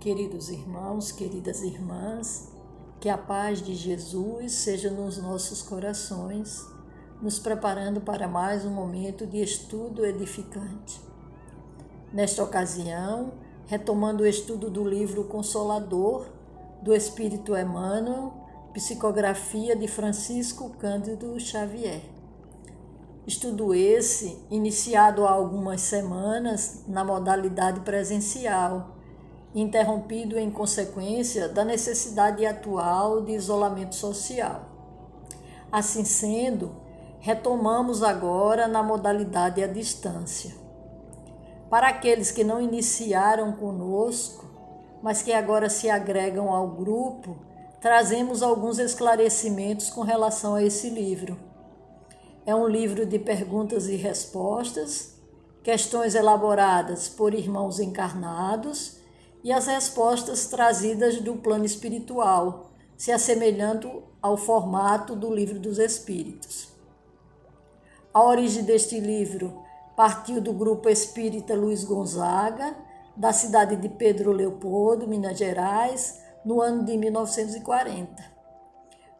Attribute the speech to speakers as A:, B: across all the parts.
A: Queridos irmãos, queridas irmãs, que a paz de Jesus seja nos nossos corações, nos preparando para mais um momento de estudo edificante. Nesta ocasião, retomando o estudo do livro Consolador, do Espírito Emmanuel, psicografia de Francisco Cândido Xavier. Estudo esse iniciado há algumas semanas na modalidade presencial, interrompido em consequência da necessidade atual de isolamento social. Assim sendo, retomamos agora na modalidade à distância. Para aqueles que não iniciaram conosco, mas que agora se agregam ao grupo, trazemos alguns esclarecimentos com relação a esse livro. É um livro de perguntas e respostas, questões elaboradas por irmãos encarnados e as respostas trazidas do plano espiritual, se assemelhando ao formato do Livro dos Espíritos. A origem deste livro partiu do grupo espírita Luiz Gonzaga, da cidade de Pedro Leopoldo, Minas Gerais, no ano de 1940.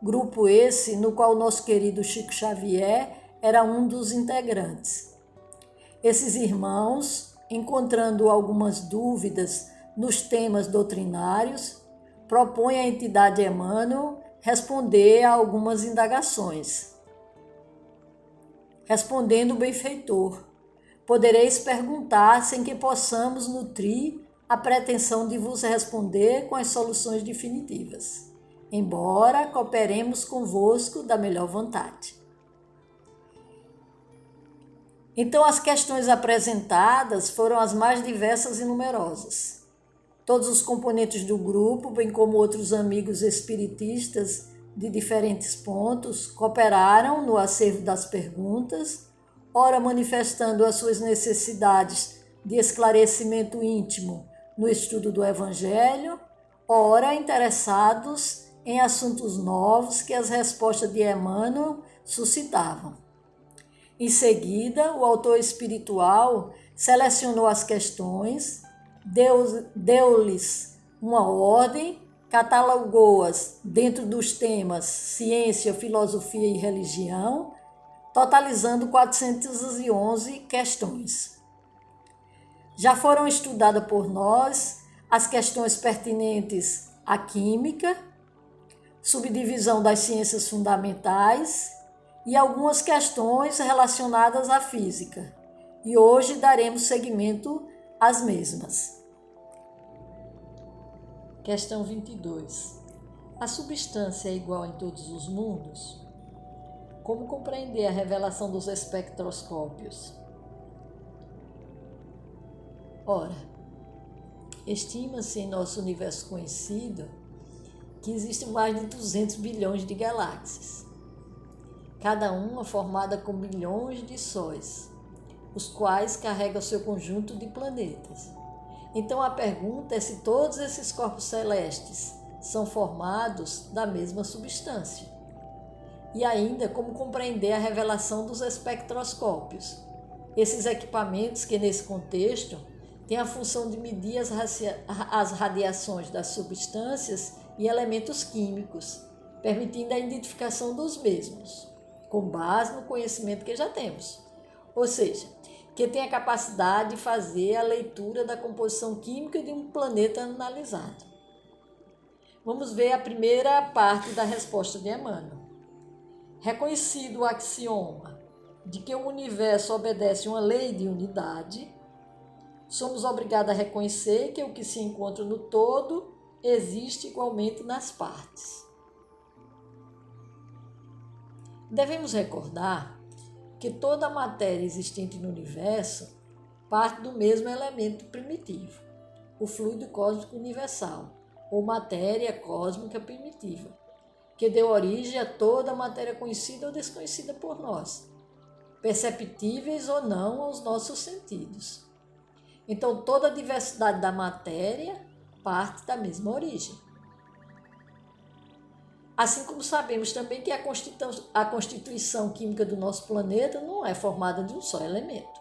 A: Grupo esse no qual nosso querido Chico Xavier era um dos integrantes. Esses irmãos, encontrando algumas dúvidas nos temas doutrinários, propõem à entidade Emmanuel responder a algumas indagações. Respondendo o benfeitor, podereis perguntar sem que possamos nutrir a pretensão de vos responder com as soluções definitivas, embora cooperemos convosco da melhor vontade. Então, as questões apresentadas foram as mais diversas e numerosas. Todos os componentes do grupo, bem como outros amigos espiritistas de diferentes pontos, cooperaram no acervo das perguntas, ora manifestando as suas necessidades de esclarecimento íntimo no estudo do Evangelho, ora interessados em assuntos novos que as respostas de Emmanuel suscitavam. Em seguida, o autor espiritual selecionou as questões, deu-lhes uma ordem, catalogou-as dentro dos temas ciência, filosofia e religião, totalizando 411 questões. Já foram estudadas por nós as questões pertinentes à química, subdivisão das ciências fundamentais e algumas questões relacionadas à física. E hoje daremos seguimento às mesmas. Questão 22. A substância é igual em todos os mundos? Como compreender a revelação dos espectroscópios? Ora, estima-se em nosso universo conhecido que existem mais de 200 bilhões de galáxias, cada uma formada com bilhões de sóis, os quais carregam seu conjunto de planetas. Então a pergunta é se todos esses corpos celestes são formados da mesma substância. E ainda como compreender a revelação dos espectroscópios, esses equipamentos que nesse contexto têm a função de medir as radiações das substâncias e elementos químicos, permitindo a identificação dos mesmos, com base no conhecimento que já temos. Ou seja, que tem a capacidade de fazer a leitura da composição química de um planeta analisado. Vamos ver a primeira parte da resposta de Emmanuel. Reconhecido o axioma de que o universo obedece a uma lei de unidade, somos obrigados a reconhecer que o que se encontra no todo existe igualmente nas partes. Devemos recordar que toda a matéria existente no universo parte do mesmo elemento primitivo, o fluido cósmico universal, ou matéria cósmica primitiva, que deu origem a toda a matéria conhecida ou desconhecida por nós, perceptíveis ou não aos nossos sentidos. Então, toda a diversidade da matéria parte da mesma origem. Assim como sabemos também que a constituição química do nosso planeta não é formada de um só elemento.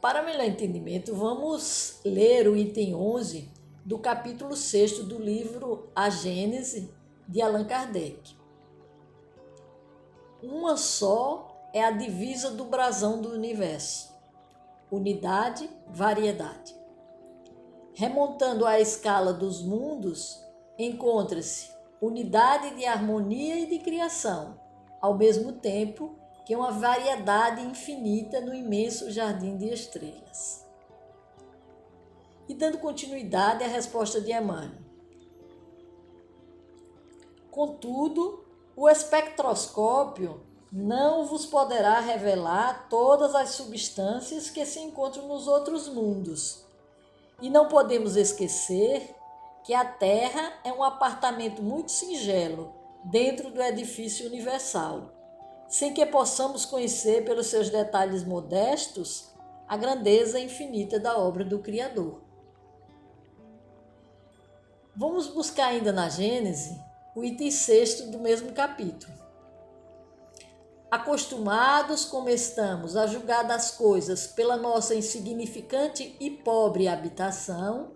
A: Para melhor entendimento, vamos ler o item 11 do capítulo 6 do livro A Gênese, de Allan Kardec. Uma só é a divisa do brasão do universo: unidade, variedade. Remontando à escala dos mundos, encontra-se unidade de harmonia e de criação, ao mesmo tempo que uma variedade infinita no imenso jardim de estrelas. E dando continuidade à resposta de Emmanuel. Contudo, o espectroscópio não vos poderá revelar todas as substâncias que se encontram nos outros mundos. E não podemos esquecer que a Terra é um apartamento muito singelo dentro do edifício universal, sem que possamos conhecer pelos seus detalhes modestos a grandeza infinita da obra do Criador. Vamos buscar ainda na Gênese o item 6 do mesmo capítulo. Acostumados como estamos a julgar das coisas pela nossa insignificante e pobre habitação,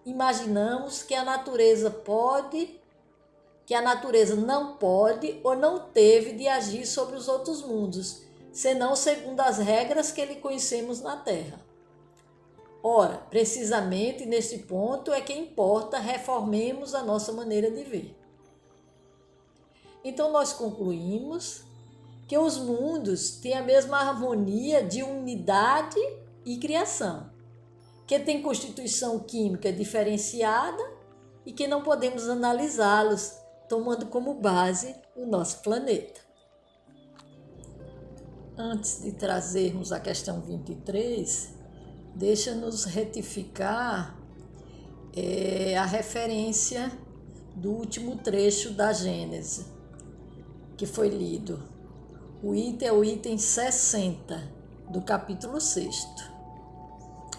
A: imaginamos que a natureza não pode ou não teve de agir sobre os outros mundos, senão segundo as regras que lhe conhecemos na Terra. Ora, precisamente neste ponto é que importa reformemos a nossa maneira de ver. Então nós concluímos que os mundos têm a mesma harmonia de unidade e criação, que têm constituição química diferenciada e que não podemos analisá-los tomando como base o nosso planeta. Antes de trazermos a questão 23, deixa-nos retificar a referência do último trecho da Gênese, que foi lido. O item é o item 60 do capítulo 6.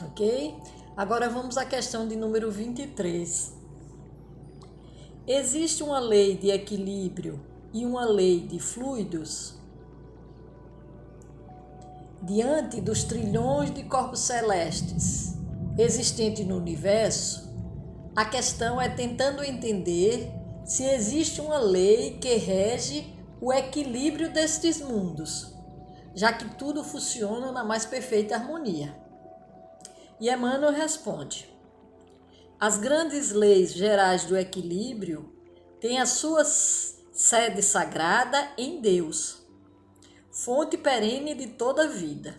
A: Ok? Agora vamos à questão de número 23. Existe uma lei de equilíbrio e uma lei de fluidos? Diante dos trilhões de corpos celestes existentes no universo, a questão é tentando entender se existe uma lei que rege o equilíbrio destes mundos, já que tudo funciona na mais perfeita harmonia. E Emmanuel responde: as grandes leis gerais do equilíbrio têm a sua sede sagrada em Deus, fonte perene de toda a vida.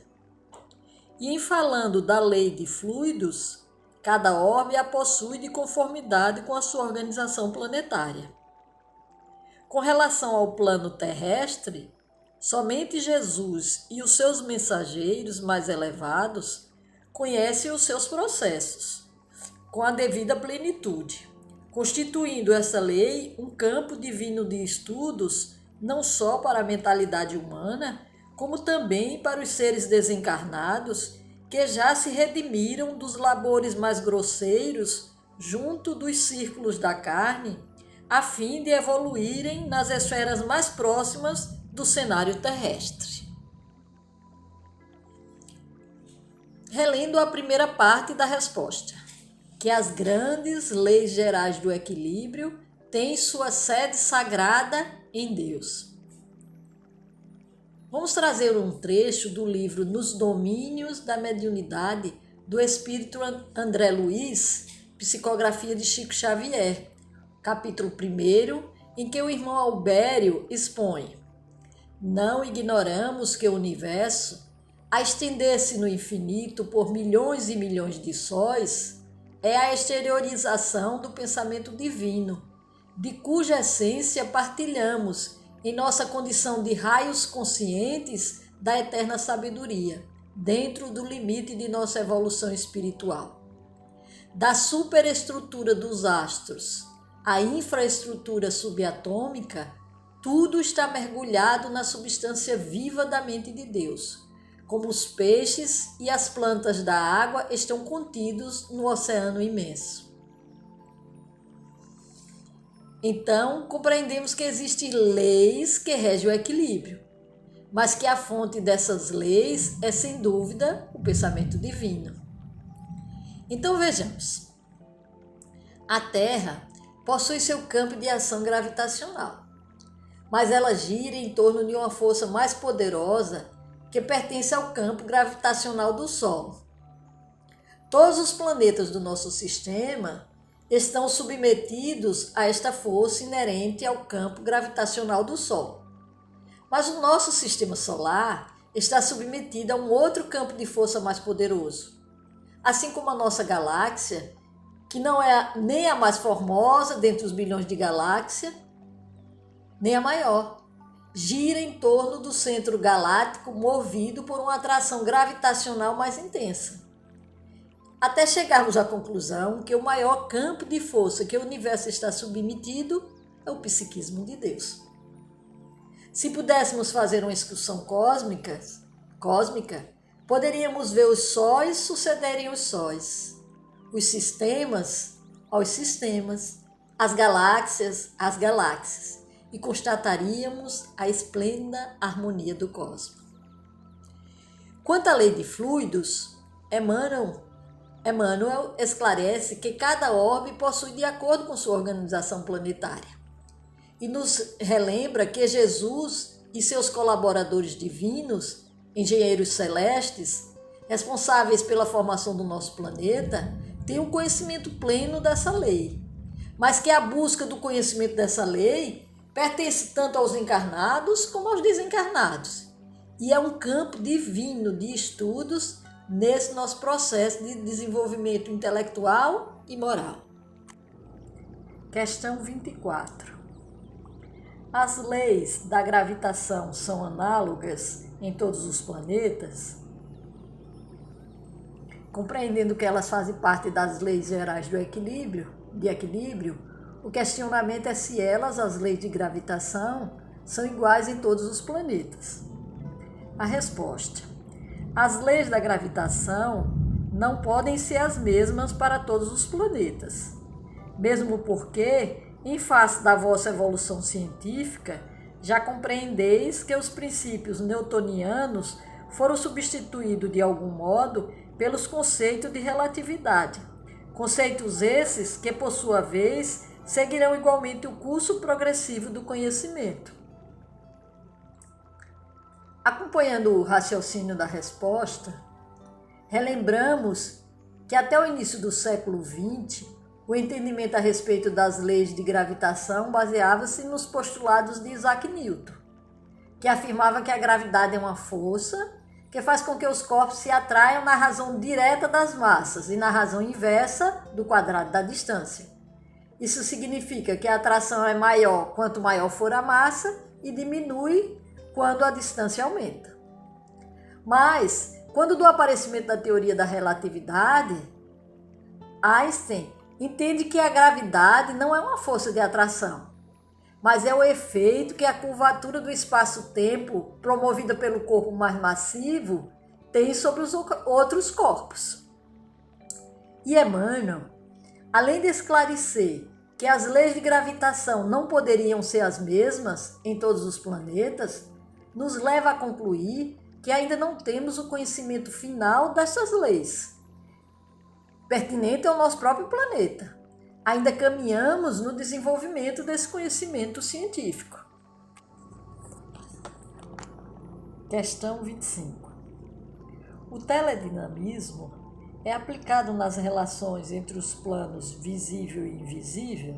A: E em falando da lei de fluidos, cada orbe a possui de conformidade com a sua organização planetária. Com relação ao plano terrestre, somente Jesus e os seus mensageiros mais elevados conhecem os seus processos, com a devida plenitude, constituindo essa lei um campo divino de estudos não só para a mentalidade humana, como também para os seres desencarnados que já se redimiram dos labores mais grosseiros junto dos círculos da carne, a fim de evoluírem nas esferas mais próximas do cenário terrestre. Relendo a primeira parte da resposta, que as grandes leis gerais do equilíbrio têm sua sede sagrada em Deus. Vamos trazer um trecho do livro Nos Domínios da Mediunidade, do Espírito André Luiz, psicografia de Chico Xavier, capítulo 1, em que o irmão Albério expõe: não ignoramos que o universo, a estender-se no infinito por milhões e milhões de sóis, é a exteriorização do pensamento divino, de cuja essência partilhamos em nossa condição de raios conscientes da eterna sabedoria, dentro do limite de nossa evolução espiritual. Da superestrutura dos astros à infraestrutura subatômica, tudo está mergulhado na substância viva da mente de Deus, como os peixes e as plantas da água estão contidos no oceano imenso. Então, compreendemos que existem leis que regem o equilíbrio, mas que a fonte dessas leis é, sem dúvida, o pensamento divino. Então vejamos. A Terra possui seu campo de ação gravitacional, mas ela gira em torno de uma força mais poderosa que pertence ao campo gravitacional do Sol. Todos os planetas do nosso sistema estão submetidos a esta força inerente ao campo gravitacional do Sol. Mas o nosso sistema solar está submetido a um outro campo de força mais poderoso. Assim como a nossa galáxia, que não é nem a mais formosa dentre os bilhões de galáxias, nem a maior, gira em torno do centro galáctico movido por uma atração gravitacional mais intensa. Até chegarmos à conclusão que o maior campo de força que o universo está submetido é o psiquismo de Deus. Se pudéssemos fazer uma excursão cósmica, poderíamos ver os sóis sucederem os sóis, os sistemas aos sistemas, as galáxias às galáxias, e constataríamos a esplêndida harmonia do cosmos. Quanto à lei de fluidos, Emmanuel esclarece que cada orbe possui de acordo com sua organização planetária e nos relembra que Jesus e seus colaboradores divinos, engenheiros celestes, responsáveis pela formação do nosso planeta, têm um conhecimento pleno dessa lei, mas que a busca do conhecimento dessa lei pertence tanto aos encarnados como aos desencarnados e é um campo divino de estudos nesse nosso processo de desenvolvimento intelectual e moral. Questão 24. As leis da gravitação são análogas em todos os planetas? Compreendendo que elas fazem parte das leis gerais de equilíbrio, o questionamento é se elas, as leis de gravitação, são iguais em todos os planetas. A resposta: as leis da gravitação não podem ser as mesmas para todos os planetas, mesmo porque, em face da vossa evolução científica, já compreendeis que os princípios newtonianos foram substituídos de algum modo pelos conceitos de relatividade, conceitos esses que, por sua vez, seguirão igualmente o curso progressivo do conhecimento. Acompanhando o raciocínio da resposta, relembramos que até o início do século XX, o entendimento a respeito das leis de gravitação baseava-se nos postulados de Isaac Newton, que afirmava que a gravidade é uma força que faz com que os corpos se atraiam na razão direta das massas e na razão inversa do quadrado da distância. Isso significa que a atração é maior quanto maior for a massa e diminui quando a distância aumenta. Mas, quando do aparecimento da teoria da relatividade, Einstein entende que a gravidade não é uma força de atração, mas é o efeito que a curvatura do espaço-tempo, promovida pelo corpo mais massivo, tem sobre os outros corpos. E Emmanuel, além de esclarecer que as leis de gravitação não poderiam ser as mesmas em todos os planetas, nos leva a concluir que ainda não temos o conhecimento final dessas leis, pertinente ao nosso próprio planeta. Ainda caminhamos no desenvolvimento desse conhecimento científico. Questão 25. O teledinamismo é aplicado nas relações entre os planos visível e invisível?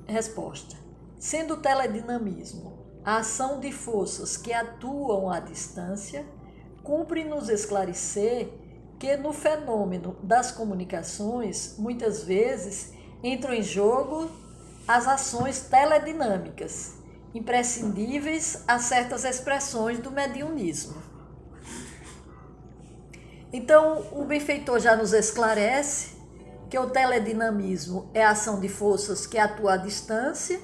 A: Resposta: sendo o teledinamismo a ação de forças que atuam à distância, cumpre-nos esclarecer que no fenômeno das comunicações, muitas vezes, entram em jogo as ações teledinâmicas, imprescindíveis a certas expressões do mediunismo. Então, o benfeitor já nos esclarece que o teledinamismo é a ação de forças que atuam à distância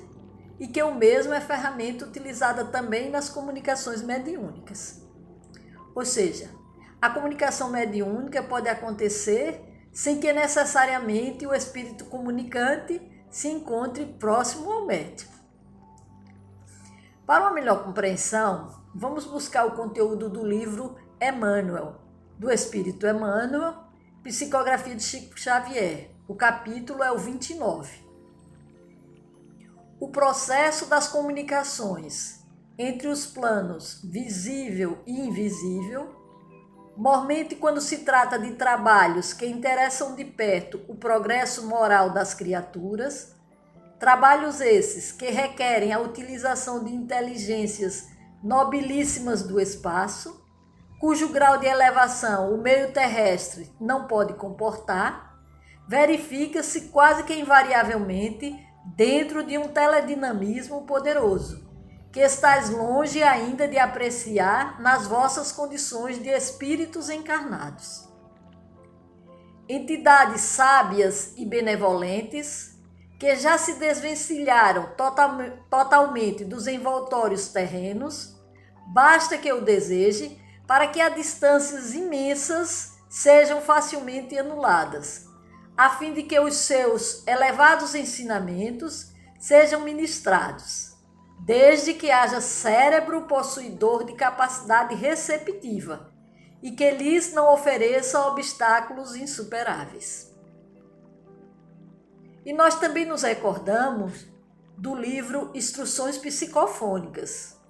A: e que o mesmo é ferramenta utilizada também nas comunicações mediúnicas. Ou seja, a comunicação mediúnica pode acontecer sem que necessariamente o espírito comunicante se encontre próximo ao médium. Para uma melhor compreensão, vamos buscar o conteúdo do livro Emmanuel, do Espírito Emmanuel, Psicografia de Chico Xavier. O capítulo é o 29. O processo das comunicações entre os planos visível e invisível, mormente quando se trata de trabalhos que interessam de perto o progresso moral das criaturas, trabalhos esses que requerem a utilização de inteligências nobilíssimas do espaço, cujo grau de elevação o meio terrestre não pode comportar, verifica-se quase que invariavelmente dentro de um teledinamismo poderoso, que estáis longe ainda de apreciar nas vossas condições de espíritos encarnados. Entidades sábias e benevolentes, que já se desvencilharam totalmente dos envoltórios terrenos, basta que o deseje para que as distâncias imensas sejam facilmente anuladas, a fim de que os seus elevados ensinamentos sejam ministrados, desde que haja cérebro possuidor de capacidade receptiva e que lhes não ofereça obstáculos insuperáveis. E nós também nos recordamos do livro Instruções Psicofônicas,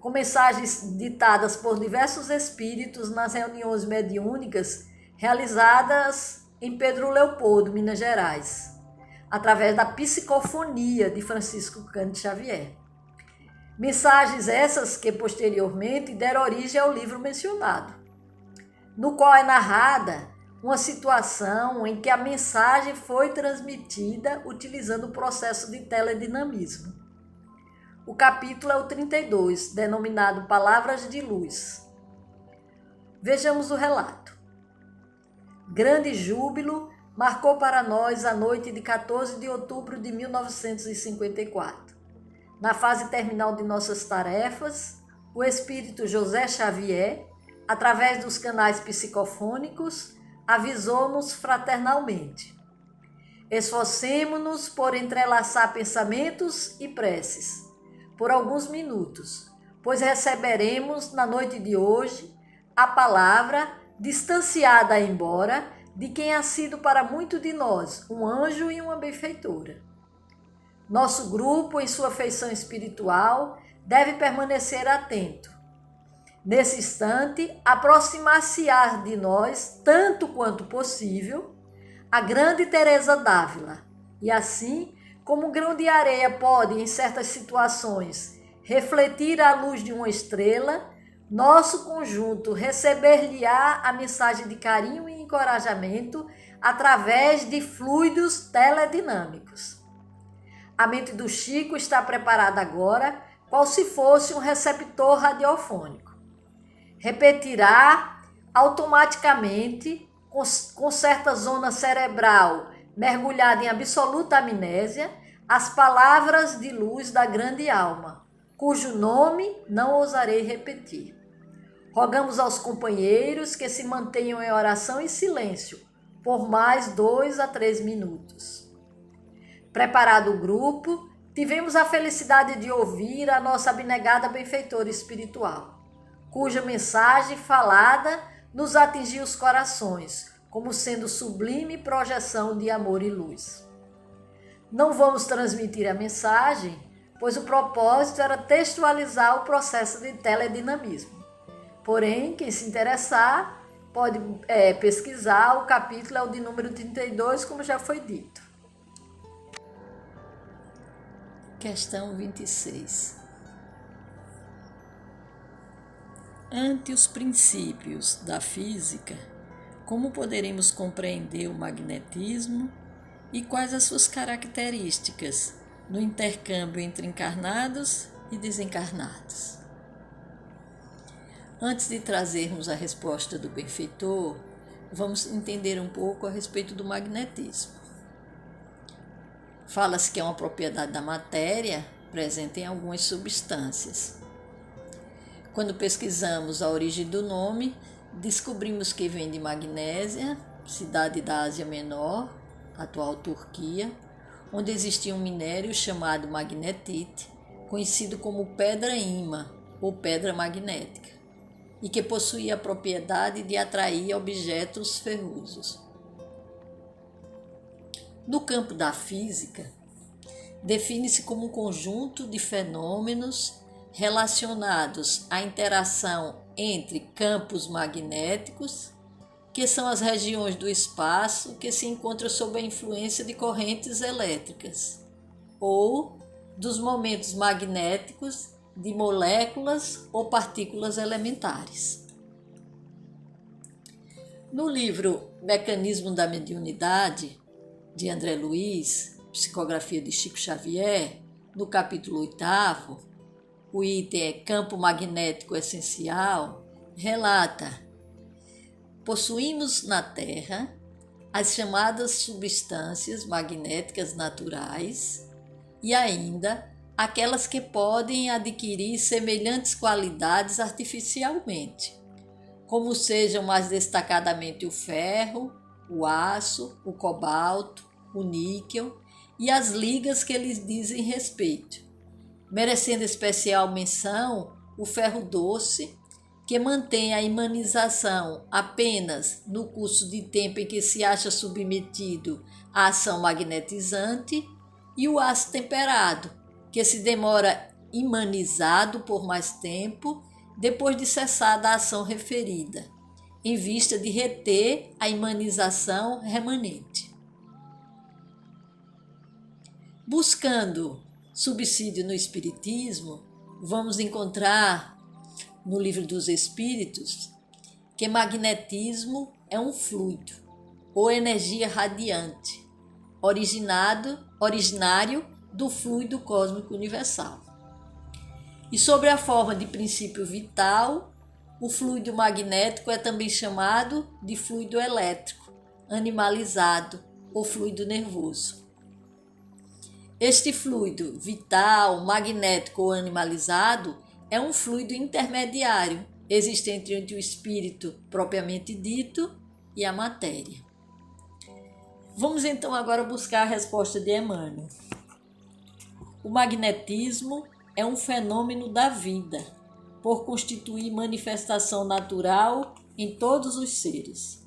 A: com mensagens ditadas por diversos espíritos nas reuniões mediúnicas realizadas em Pedro Leopoldo, Minas Gerais, através da psicofonia de Francisco Cândido Xavier. Mensagens essas que posteriormente deram origem ao livro mencionado, no qual é narrada uma situação em que a mensagem foi transmitida utilizando o processo de teledinamismo. O capítulo é o 32, denominado Palavras de Luz. Vejamos o relato. Grande júbilo marcou para nós a noite de 14 de outubro de 1954. Na fase terminal de nossas tarefas, o espírito José Xavier, através dos canais psicofônicos, avisou-nos fraternalmente: esforcemo-nos por entrelaçar pensamentos e preces, por alguns minutos, pois receberemos na noite de hoje a palavra, distanciada embora, de quem ha sido para muito de nós um anjo e uma benfeitora. Nosso grupo, em sua feição espiritual, deve permanecer atento. Nesse instante, aproximar-se-á de nós, tanto quanto possível, a grande Teresa d'Ávila, e assim, como um grão de areia pode, em certas situações, refletir a luz de uma estrela, nosso conjunto receber-lhe-á a mensagem de carinho e encorajamento através de fluidos teledinâmicos. A mente do Chico está preparada agora, qual se fosse um receptor radiofônico. Repetirá automaticamente, com certa zona cerebral mergulhada em absoluta amnésia, as palavras de luz da grande alma, cujo nome não ousarei repetir. Rogamos aos companheiros que se mantenham em oração e silêncio por mais 2 a 3 minutos. Preparado o grupo, tivemos a felicidade de ouvir a nossa abnegada benfeitora espiritual, cuja mensagem falada nos atingiu os corações, como sendo sublime projeção de amor e luz. Não vamos transmitir a mensagem, pois o propósito era textualizar o processo de teledinamismo. Porém, quem se interessar pode pesquisar, o capítulo é o de número 32, como já foi dito. Questão 26. Ante os princípios da física, como poderemos compreender o magnetismo e quais as suas características no intercâmbio entre encarnados e desencarnados? Antes de trazermos a resposta do benfeitor, vamos entender um pouco a respeito do magnetismo. Fala-se que é uma propriedade da matéria presente em algumas substâncias. Quando pesquisamos a origem do nome, descobrimos que vem de Magnésia, cidade da Ásia Menor, atual Turquia, onde existia um minério chamado magnetite, conhecido como pedra-ímã ou pedra magnética, e que possuía a propriedade de atrair objetos ferrosos. No campo da física, define-se como um conjunto de fenômenos relacionados à interação entre campos magnéticos, que são as regiões do espaço que se encontram sob a influência de correntes elétricas, ou dos momentos magnéticos de moléculas ou partículas elementares. No livro Mecanismo da Mediunidade, de André Luiz, psicografia de Chico Xavier, no capítulo 8º, o item é Campo Magnético Essencial, relata: possuímos na Terra as chamadas substâncias magnéticas naturais e ainda aquelas que podem adquirir semelhantes qualidades artificialmente, como sejam mais destacadamente o ferro, o aço, o cobalto, o níquel e as ligas que lhes dizem respeito, merecendo especial menção o ferro doce, que mantém a imanização apenas no curso de tempo em que se acha submetido à ação magnetizante, e o aço temperado, que se demora imanizado por mais tempo depois de cessada a ação referida, em vista de reter a imanização remanente. Buscando subsídio no Espiritismo, vamos encontrar no Livro dos Espíritos que magnetismo é um fluido ou energia radiante, originário do fluido cósmico universal. E sobre a forma de princípio vital, o fluido magnético é também chamado de fluido elétrico, animalizado ou fluido nervoso. Este fluido vital, magnético ou animalizado é um fluido intermediário, existente entre o espírito propriamente dito e a matéria. Vamos então agora buscar a resposta de Emmanuel. O magnetismo é um fenômeno da vida, por constituir manifestação natural em todos os seres.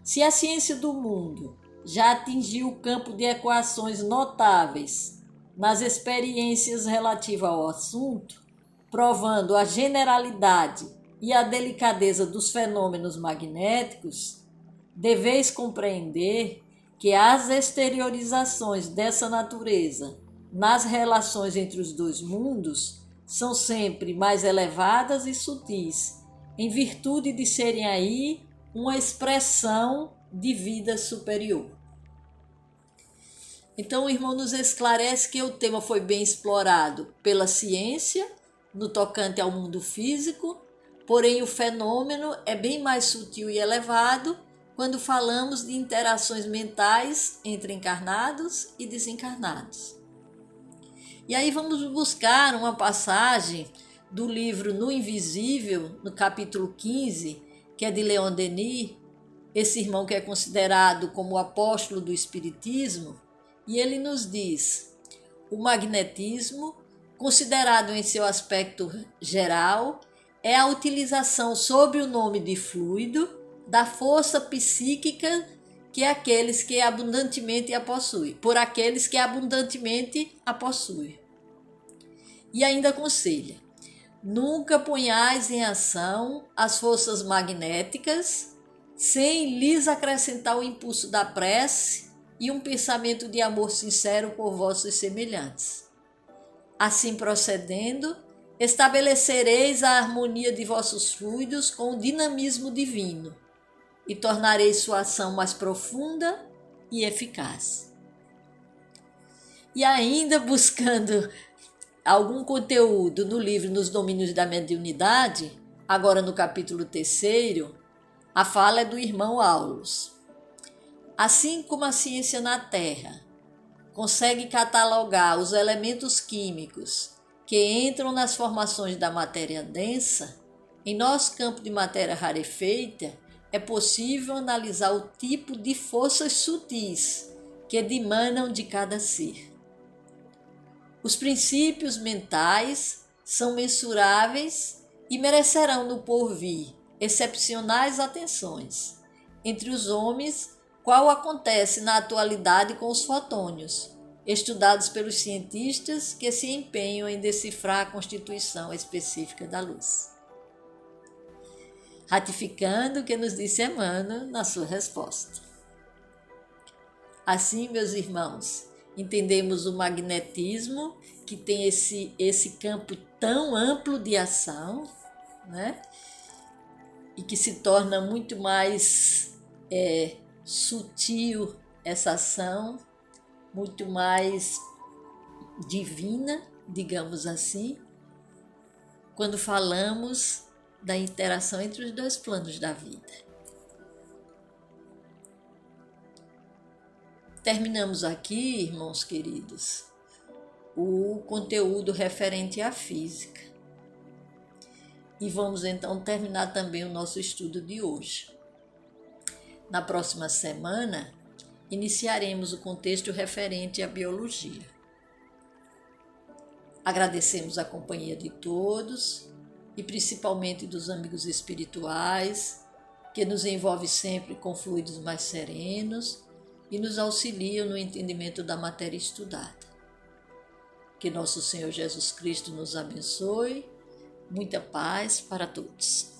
A: Se a ciência do mundo já atingiu o campo de equações notáveis nas experiências relativas ao assunto, provando a generalidade e a delicadeza dos fenômenos magnéticos, deveis compreender que as exteriorizações dessa natureza nas relações entre os dois mundos são sempre mais elevadas e sutis, em virtude de serem aí uma expressão de vida superior. Então o irmão nos esclarece que o tema foi bem explorado pela ciência, no tocante ao mundo físico, porém o fenômeno é bem mais sutil e elevado quando falamos de interações mentais entre encarnados e desencarnados. E aí vamos buscar uma passagem do livro No Invisível, no capítulo 15, que é de Leon Denis, esse irmão que é considerado como o apóstolo do Espiritismo, e ele nos diz: o magnetismo, considerado em seu aspecto geral, é a utilização sob o nome de fluido da força psíquica que aqueles que abundantemente a possuem, por aqueles que abundantemente a possuem. E ainda aconselha: nunca ponhais em ação as forças magnéticas sem lhes acrescentar o impulso da prece e um pensamento de amor sincero por vossos semelhantes. Assim procedendo, estabelecereis a harmonia de vossos fluidos com o dinamismo divino e tornareis sua ação mais profunda e eficaz. E ainda buscando algum conteúdo no livro Nos Domínios da Mediunidade, agora no capítulo 3º, a fala é do irmão Aulus. Assim como a ciência na Terra consegue catalogar os elementos químicos que entram nas formações da matéria densa, em nosso campo de matéria rarefeita é possível analisar o tipo de forças sutis que dimanam de cada ser. Os princípios mentais são mensuráveis e merecerão no porvir excepcionais atenções. Entre os homens, qual acontece na atualidade com os fotônios, estudados pelos cientistas que se empenham em decifrar a constituição específica da luz. Ratificando o que nos disse Emmanuel na sua resposta. Assim, meus irmãos, entendemos o magnetismo, que tem esse campo tão amplo de ação, né? E que se torna muito mais sutil essa ação, muito mais divina, digamos assim, quando falamos da interação entre os dois planos da vida. Terminamos aqui, irmãos queridos, o conteúdo referente à física. E vamos então terminar também o nosso estudo de hoje. Na próxima semana, iniciaremos o contexto referente à biologia. Agradecemos a companhia de todos e principalmente dos amigos espirituais, que nos envolve sempre com fluidos mais serenos e nos auxiliam no entendimento da matéria estudada. Que nosso Senhor Jesus Cristo nos abençoe. Muita paz para todos.